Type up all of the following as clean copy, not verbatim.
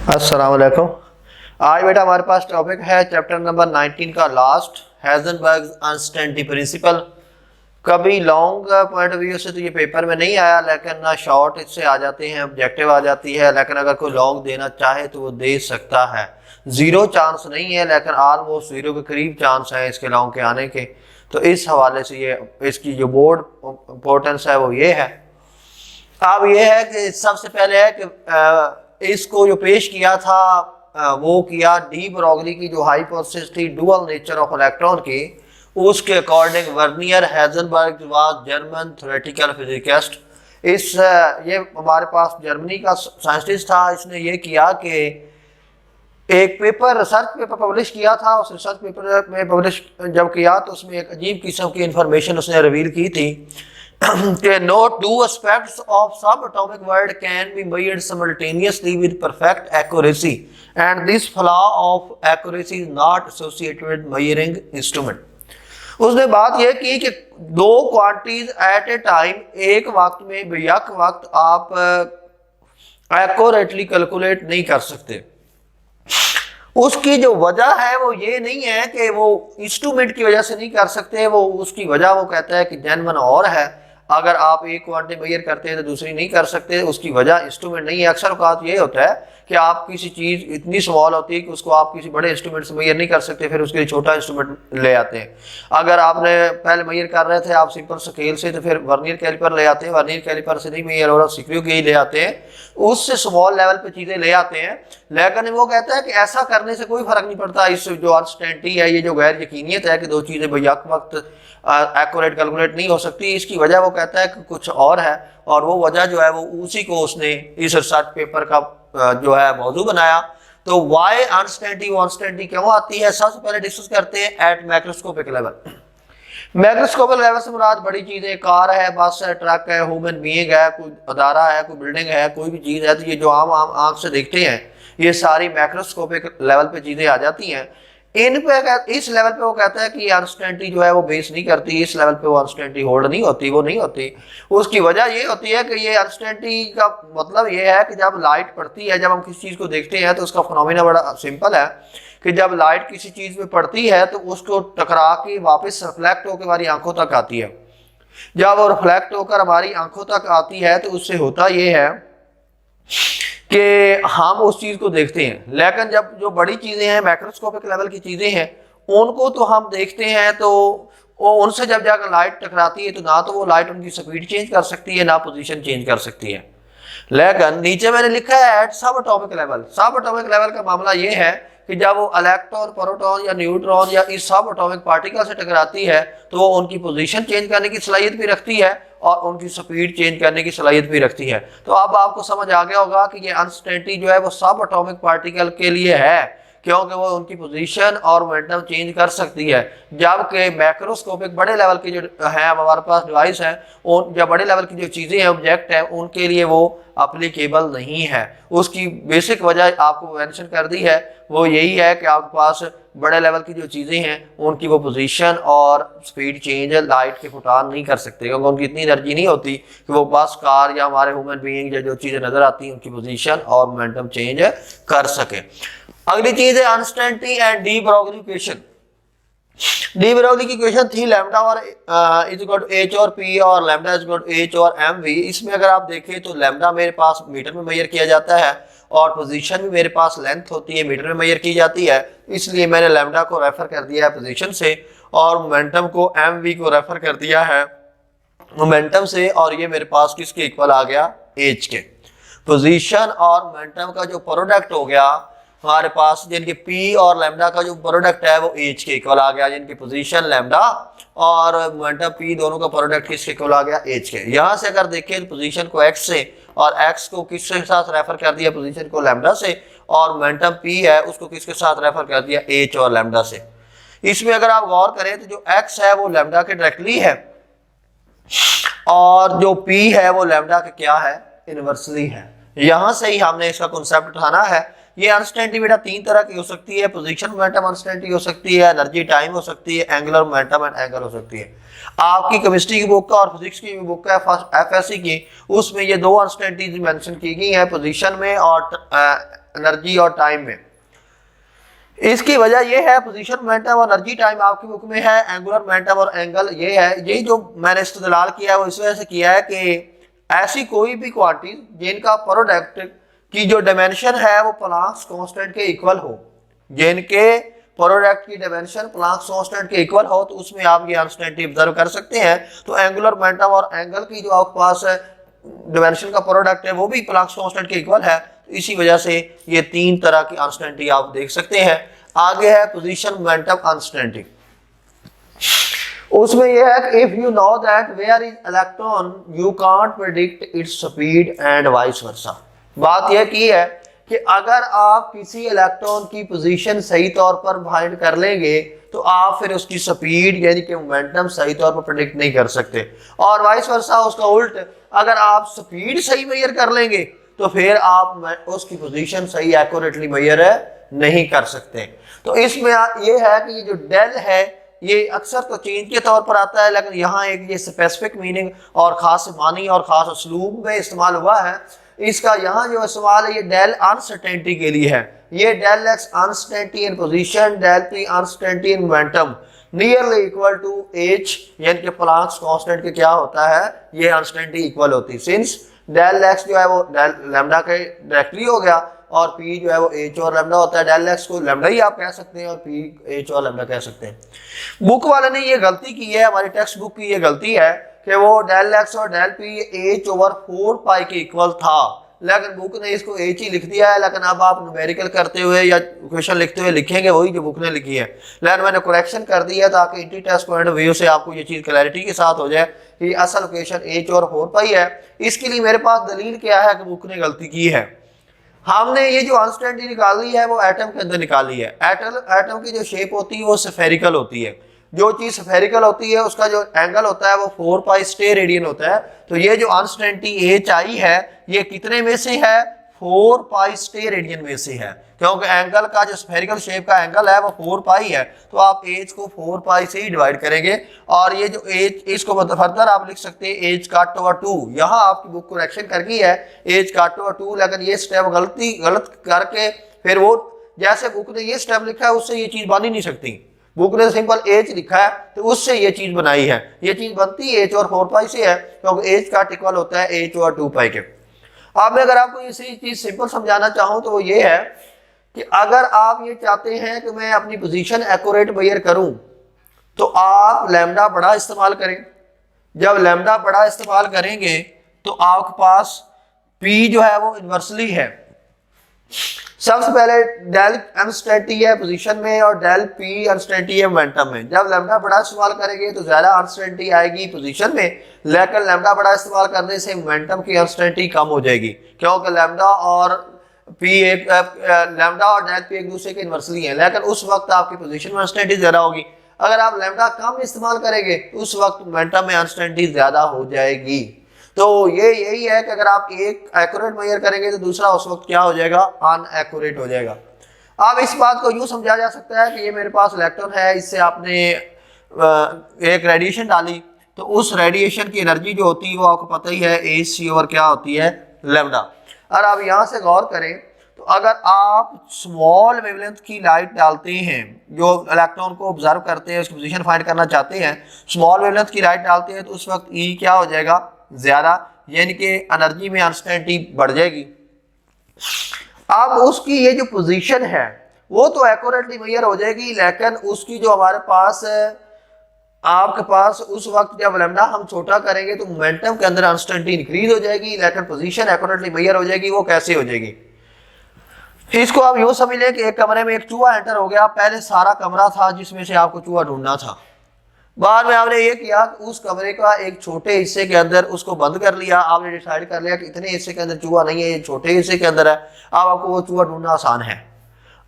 अस्सलाम वालेकुम। आज बेटा हमारे पास टॉपिक है चैप्टर नंबर 19 का लास्ट, हाइजेनबर्ग अनसर्टेनिटी प्रिंसिपल। कभी लॉन्ग पॉइंट ऑफ व्यू से तो ये पेपर में नहीं आया, लेकिन ना शॉर्ट इससे आ जाते हैं, ऑब्जेक्टिव आ जाती है, लेकिन अगर कोई लॉन्ग देना चाहे तो वो दे सकता है। ज़ीरो चांस नहीं है, लेकिन ऑलमोस्ट ज़ीरो के करीब चांस है इसके लॉन्ग के आने के। तो इस हवाले से ये इसकी जो बोर्ड इम्पोर्टेंस है वो ये है। अब ये है कि सबसे पहले है कि इसको जो पेश किया था वो किया डी ब्रोगली की जो हाइपोथेसिस थी डुअल नेचर ऑफ इलेक्ट्रॉन की, उसके according vernier Heisenberg was German theoretical physicist. इस ये हमारे पास जर्मनी का साइंटिस्ट था। इसने ये किया कि एक पेपर रिसर्च पेपर पब्लिश किया था। उस रिसर्च पेपर में पब्लिश जब किया तो उसमें एक अजीब किस्म की इंफॉर्मेशन उसने रिवील की थी कि no two aspects of subatomic world can be measured simultaneously with perfect accuracy and this flaw of accuracy is not associated with measuring instrument। उसने बात यह की कि दो क्वांटिटीज एट ए टाइम एक वक्त में बेयक वक्त आप एक्यूरेटली कैलकुलेट नहीं कर सकते। उसकी जो वजह है वो ये नहीं है कि वो इंस्ट्रूमेंट की वजह से नहीं कर सकते, वो उसकी वजह वो कहता है कि जेन्युइन और है। अगर आप एक क्वांटिटी मेजर करते हैं तो दूसरी नहीं कर सकते, उसकी वजह इंस्ट्रूमेंट नहीं है। अक्सर औकात ये होता है कि आप किसी चीज़ इतनी स्मॉल होती है कि उसको आप किसी बड़े इंस्ट्रूमेंट से मेजर नहीं कर सकते, फिर उसके लिए छोटा इंस्ट्रूमेंट ले आते हैं। अगर आपने पहले मेजर कर रहे थे आप सिंपल स्केल से, तो फिर वर्नियर कैलिपर ले आते हैं, वर्नियर कैलिपर से नहीं मेजर हो रहा स्क्रू गेज ले आते हैं, उससे स्मॉल लेवल पे चीज़ें ले आते हैं। लेकिन वो कहता है कि ऐसा करने से कोई फर्क नहीं पड़ता। इस जो अनसर्टेनिटी है, ये जो गैर यकीनियत है कि दो चीज़ें बेयक वक्त एक्यूरेट कैलकुलेट नहीं हो सकती, इसकी वजह वो कहता है कि कुछ और है। और वो वजह जो है वो उसी को उसने इस रिसर्च पेपर का जो है मौजू बनाया। तो वाई अनसर्टेनिटी, वो अनसर्टेनिटी क्यों आती है, सबसे पहले डिस्कस करते हैं at microscopic level. Microscopic level से मुराद बड़ी चीजें, कार है, बस है, ट्रक है, ह्यूमन बीइंग है, कोई अदारा है, कोई बिल्डिंग है, कोई भी चीज है, तो ये जो आम आंख से देखते हैं ये सारी माइक्रोस्कोपिक लेवल पे चीजें आ जाती हैं। इन पे इस लेवल पे वो कहता है कि अनसर्टेनिटी जो है वो बेस नहीं करती, इस लेवल पे वो अनसर्टेनिटी होल्ड नहीं होती, वो नहीं होती। उसकी वजह ये होती है कि ये अनसर्टेनिटी का मतलब ये है कि जब लाइट पड़ती है, जब हम किसी चीज़ को देखते हैं तो उसका फिनोमेना बड़ा सिंपल है कि जब लाइट किसी चीज़ में पड़ती है तो उसको टकरा के वापस रिफ्लेक्ट होकर हमारी आंखों तक आती है। जब वो रिफ्लेक्ट होकर हमारी आंखों तक आती है तो उससे होता ये है कि हम उस चीज को देखते हैं। लेकिन जब जो बड़ी चीजें हैं, माइक्रोस्कोपिक लेवल की चीजें हैं, उनको तो हम देखते हैं तो उनसे जब जाकर लाइट टकराती है तो ना तो वो लाइट उनकी स्पीड चेंज कर सकती है, ना पोजीशन चेंज कर सकती है। लेकिन नीचे मैंने लिखा है एट सब एटॉमिक लेवल। सब एटॉमिक लेवल का मामला ये है कि जब वो इलेक्ट्रॉन, प्रोटॉन या न्यूट्रॉन या इस सब एटॉमिक पार्टिकल से टकराती है तो वो उनकी पोजीशन चेंज करने की सलाहियत भी रखती है और उनकी स्पीड चेंज करने की सलाहियत भी रखती है। तो अब आपको समझ आ गया होगा कि ये अनसर्टेनिटी जो है वो सब एटॉमिक पार्टिकल के लिए है, क्योंकि वो उनकी पोजीशन और मोमेंटम चेंज कर सकती है। जबकि मैक्रोस्कोपिक बड़े लेवल की जो है हमारे पास डिवाइस है, उन या बड़े लेवल की जो चीज़ें हैं, ऑब्जेक्ट है, उनके लिए वो अप्लीकेबल नहीं है। उसकी बेसिक वजह आपको मेंशन कर दी है, वो यही है कि आपके पास बड़े लेवल की जो चीज़ें हैं उनकी वो पोजीशन और स्पीड चेंज लाइट के फोटॉन नहीं कर सकते, क्योंकि उनकी इतनी एनर्जी नहीं होती कि वो बस कार या हमारे ह्यूमन बीइंग या जो चीज़ें नजर आती हैं उनकी पोजीशन और मोमेंटम चेंज कर सके। अगली चीज है uncertainty and de Broglie equation. De Broglie की इक्वेशन थी लैम्डा और इज इक्वल टू एच और पी और lambda is equal to H और एम वी। इसमें अगर आप देखें तो लैम्डा मेरे पास मीटर में मेजर किया जाता है और पोजीशन भी मेरे पास लेंथ होती है, मीटर में मेजर की जाती है। इसलिए मैंने लैम्डा को रेफर कर दिया है पोजीशन से और मोमेंटम को एम वी को रेफर कर दिया है मोमेंटम से, और ये मेरे पास किसके इक्वल आ गया, एच के। पोजीशन और मोमेंटम का जो प्रोडक्ट हो गया हमारे पास, जिनके पी और लैम्डा का जो प्रोडक्ट है वो एच के इक्वल आ गया, जिनकी पोजीशन लैम्डा और मोमेंटम पी दोनों का प्रोडक्ट किसके इक्वल आ गया, एच के। यहाँ से अगर देखें पोजीशन को एक्स से और एक्स को किसके साथ रेफर कर दिया, पोजीशन को लैम्डा से, और मोमेंटम पी है उसको किसके साथ रेफर कर दिया, एच और लैम्डा से। इसमें अगर आप गौर करें तो जो एक्स है वो लैम्डा के डायरेक्टली है और जो पी है वो लैम्डा के क्या है, इनवर्सली है। यहाँ से ही हमने इसका कॉन्सेप्ट उठाना है। ये अनसर्टेनिटी बेटा तीन तरह की हो सकती है, पोजीशन मोमेंटम अनसर्टेनिटी हो सकती है, एनर्जी टाइम हो सकती है, एंगुलर मोमेंटम एंड एंगल हो सकती है। आपकी केमिस्ट्री की बुक का और फिजिक्स की बुक है फर्स्ट एफएससी की, उसमें ये दो अनसर्टेनिटीज मेंशन की गई है, पोजीशन में और एनर्जी और टाइम में। इसकी वजह यह है पोजीशन मोमेंटम और एनर्जी टाइम आपकी बुक में है, एंगुलर मोमेंटम और एंगल ये है। यही जो मैंने इस्तेदलाल किया है वो इस वजह से किया है कि ऐसी कोई भी क्वांटिटी जिनका प्रोडक्ट की जो डायमेंशन है वो प्लांक्स कांस्टेंट के इक्वल हो, जिनके प्रोडक्ट की डायमेंशन प्लांक्स कांस्टेंट के इक्वल हो, तो उसमें आप ये अनसर्टेनिटी ऑब्जर्व कर सकते हैं। तो एंगुलर मोमेंटम और एंगल की जो आपके पास डायमेंशन का प्रोडक्ट है वो भी प्लांक्स कांस्टेंट के इक्वल है। तो इसी वजह से ये तीन तरह की अनसर्टेनिटी आप देख सकते हैं। आगे है पोजीशन मोमेंटम अनसर्टेनिटी। उसमें यह है कि if you know that where is electron you can't predict its speed and vice versa. बात यह की है कि अगर आप किसी इलेक्ट्रॉन की पोजीशन सही तौर पर फाइंड कर लेंगे तो आप फिर उसकी स्पीड यानी कि मोमेंटम सही तौर पर प्रेडिक्ट नहीं कर सकते, और वाइस वर्सा उसका उल्ट, अगर आप स्पीड सही मेजर कर लेंगे तो फिर आप उसकी पोजीशन सही एक्यूरेटली मेजर नहीं कर सकते। तो इसमें ये है कि ये जो डेल है ये अक्सर तो चेंज के तौर पर आता है, लेकिन यहाँ एक ये स्पेसिफिक मीनिंग और खास मानी और खास उसलूब में इस्तेमाल हुआ है। इसका यहाँ जो इस्तेमाल है ये डेल अनसर्टेनिटी के लिए है। ये del x uncertainty in position, del p uncertainty in momentum nearly equal to h, यानी कि प्लांक्स कांस्टेंट के क्या होता है ये अनसर्टेनिटी इक्वल होती है। सिंस डेल एक्स जो है वो डेल लैम्डा के डायरेक्टली हो गया और पी जो है वो एच और लैम्डा होता है। डेल एक्स को लैम्डा ही आप कह सकते हैं और पी एच और लैम्डा कह सकते हैं। बुक वाले ने ये गलती की है, हमारी टेक्स्ट बुक की ये गलती है कि वो डेल एक्स और डेल पी एच ओवर 4 पाई के इक्वल था, लेकिन बुक ने इसको एच ही लिख दिया है। लेकिन अब आप न्यूमेरिकल करते हुए या क्वेश्चन लिखते हुए लिखेंगे वही जो बुक ने लिखी है, लेकिन मैंने करेक्शन कर दी है ताकि इंटी टेस्ट पॉइंट ऑफ व्यू से आपको ये चीज़ क्लैरिटी के साथ हो जाए कि असल इक्वेशन एच और 4 पाई है। इसके लिए मेरे पास दलील क्या है कि बुक ने गलती की है। हमने ये जो अनसर्टेनिटी निकाली है वो एटम के अंदर निकाली है। एटम की जो शेप होती है वो स्फेरिकल होती है। जो चीज स्फेरिकल होती है उसका जो एंगल होता है वो 4 पाई स्टे रेडियन होता है। तो ये जो अनसर्टेनिटी एच आई है ये कितने में से है? 4 पाई स्टे रेडियन में से है, क्योंकि एंगल का जो स्फेरिकल शेप का एंगल है वो 4 पाई है। तो आप एच को 4 पाई से ही डिवाइड करेंगे और ये जो एच, इसको फर्दर आप लिख सकते हैं एच काट ओवर 2। यहाँ आपकी बुक करेक्शन करके है एच काट ओवर 2, लेकिन ये स्टेप गलत करके फिर वो जैसे बुक ने ये स्टेप लिखा है उससे ये चीज बन ही नहीं सकती। बुक ने सिंपल एच लिखा है तो उससे ये चीज बनाई है। ये चीज बनती एच और 4 पाई से है, क्योंकि एच का इक्वल होता है एच और 2 पाई के। अब मैं अगर आपको ये चीज सिंपल समझाना चाहूँ तो वो ये है कि अगर आप ये चाहते हैं कि मैं अपनी पोजीशन एक्यूरेट मेजर करूं तो आप लैम्डा बड़ा इस्तेमाल करें। जब लैम्डा बड़ा इस्तेमाल करेंगे तो आपके पास पी जो है वो इन्वर्सली है। सबसे पहले डेल अनस्टेटी है पोजीशन में और डेल पी अनस्टेटी है मोमेंटम में। जब लैम्डा बड़ा इस्तेमाल करेंगे तो ज्यादा अनस्टेटी आएगी पोजीशन में, लेकिन लैम्डा बड़ा इस्तेमाल करने से मोमेंटम की अनस्टेटी कम हो जाएगी, क्योंकि लैम्डा और डेल पी एक दूसरे के इन्वर्सली हैं। लेकिन उस वक्त आपकी पोजीशन में अनस्टेटी ज्यादा होगी। अगर आप लैम्डा कम इस्तेमाल करेंगे तो उस वक्त मोमेंटम में अनस्टेटी ज्यादा हो जाएगी। तो ये यही है कि अगर आप एक एक्यूरेट मेजर करेंगे तो दूसरा उस वक्त क्या हो जाएगा? अनएक्यूरेट हो जाएगा। अब इस बात को यूं समझा जा सकता है कि ये मेरे पास इलेक्ट्रॉन है, इससे आपने एक रेडिएशन डाली तो उस रेडिएशन की एनर्जी जो होती है वो आपको पता ही है AC ओवर क्या होती है? लैम्डा। और आप यहाँ से गौर करें तो अगर आप स्मॉल वेवलेंथ की लाइट डालते हैं, जो इलेक्ट्रॉन को ऑब्जर्व करते हैं उसकी पोजीशन फाइंड करना चाहते हैं, स्मॉल वेवलेंथ की लाइट डालते हैं तो उस वक्त E क्या हो जाएगा? ज्यादा, यानी कि एनर्जी में अनसर्टेनिटी बढ़ जाएगी। अब उसकी ये जो पोजीशन है वो तो एक्यूरेटली मेजर हो जाएगी, लेकिन उसकी जो हमारे पास आपके पास उस वक्त जब लैम्डा हम छोटा करेंगे तो मोमेंटम के अंदर अनसर्टेनिटी इंक्रीज हो जाएगी, लेकिन पोजीशन एक्यूरेटली मेजर हो जाएगी। वो कैसे हो जाएगी? इसको आप यूं समझ लें कि एक कमरे में एक चूहा एंटर हो गया। पहले सारा कमरा था जिसमें से आपको चूहा ढूंढना था। बाद में आपने ये किया कि उस कमरे का एक छोटे हिस्से के अंदर उसको बंद कर लिया। आपने डिसाइड कर लिया कि इतने हिस्से के अंदर चूहा नहीं है, ये छोटे हिस्से के अंदर है। अब आपको वो चूहा ढूंढना आसान है।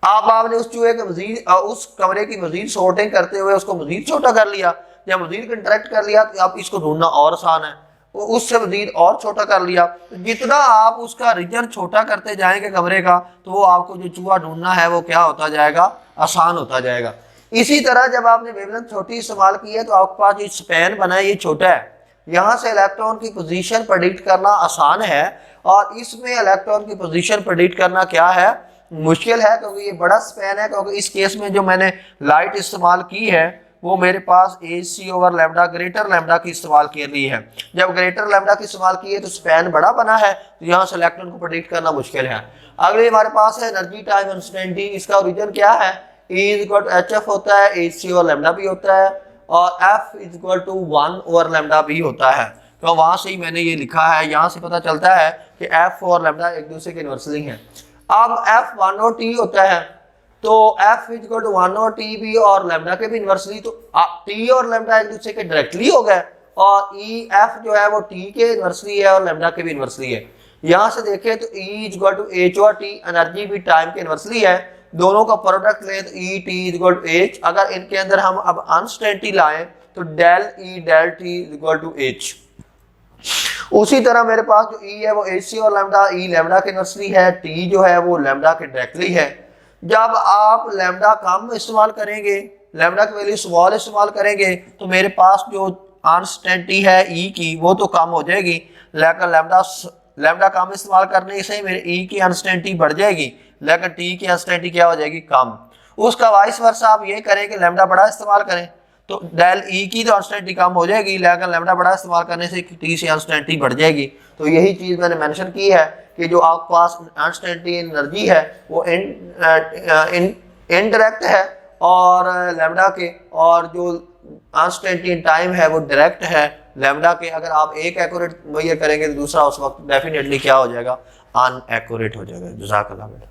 आपने उस चूहे के मजीद उस कमरे की मजीद सॉर्टिंग करते हुए उसको मजीद छोटा कर लिया या मजीद कंट्रैक्ट कर लिया तो आप इसको ढूंढना और आसान है। वो उससे मजीद और छोटा कर लिया। तो जितना आप उसका रीजन छोटा करते जाएंगे कमरे का तो वो आपको जो चूहा ढूंढना है वो क्या होता जाएगा? आसान होता जाएगा। इसी तरह जब आपने वेवलेंथ छोटी इस्तेमाल की है तो आपके पास ये स्पैन बना है, ये छोटा है। यहाँ से इलेक्ट्रॉन की पोजीशन प्रेडिक्ट करना आसान है और इसमें इलेक्ट्रॉन की पोजीशन प्रेडिक्ट करना क्या है? मुश्किल है क्योंकि ये बड़ा स्पैन है, क्योंकि इस केस में जो मैंने लाइट इस्तेमाल की है वो मेरे पास AC over lambda greater lambda की इस्तेमाल कर ली है। जब ग्रेटर लैम्डा की इस्तेमाल की है तो स्पैन बड़ा बना है, तो यहाँ से इलेक्ट्रॉन को प्रेडिक्ट करना मुश्किल है। अगले हमारे पास है एनर्जी टाइम इंस्टेंट। इसका ओरिजिन क्या है, E=HF होता है, AC ओवर लैम्डा भी होता है, और F=1 ओवर लैम्डा भी होता है। तो वहां से ही मैंने ये लिखा है, यहाँ से पता चलता है कि F और लैम्डा एक दूसरे के इन्वर्सली हैं। अब F 1 और T होता है, तो F=1 और T भी और लैम्डा के भी इन्वर्सली, तो T और लैम्डा एक दूसरे के डायरेक्टली हो गए, और F जो है वो T के इन्वर्सली है और लैम्डा के भी इन्वर्सली है। यहाँ से देखें तो E=H और T एनर्जी भी टाइम के इन्वर्सली है, दोनों का प्रोडक्ट लें तो ET=H। अगर इनके अंदर हम अब अनस्टेंटी लाएं तो डेल E डेल T=H। उसी तरह मेरे पास जो E है वो AC और लैम्डा, E लैम्डा के इन्वर्सली है, T जो है वो लैम्डा के डायरेक्टली है। जब आप लैम्डा कम इस्तेमाल करेंगे, लैम्डा की वैल्यू स्मॉल इस्तेमाल करेंगे, तो मेरे पास जो अनस्टेंटी है E की वो तो कम हो जाएगी, लेकिन लैम्डा कम इस्तेमाल करने से मेरे E की अनस्टेंटी बढ़ जाएगी, लेकिन T की अनस्टेंटी क्या हो जाएगी, कम। उसका वाइस वर्सा आप ये करें कि लैम्डा बड़ा इस्तेमाल करें तो डेल E की तो अनस्टेंटी कम हो जाएगी, लेकिन लैम्डा बड़ा इस्तेमाल करने से T से अनस्टेंटी बढ़ जाएगी। तो यही चीज़ मैंने मेंशन की है कि जो आपके पास अनस्टेंटी एनर्जी है वो इनडायरेक्ट है और लैम्डा के, और जो अनस्टेंटी टाइम है वो डायरेक्ट है लैम्डा के। अगर आप एक एक्यूरेट मेजर करेंगे तो दूसरा उस वक्त डेफिनेटली क्या हो जाएगा, अनएक्यूरेट हो जाएगा। जज़ाकल्लाह बेटा।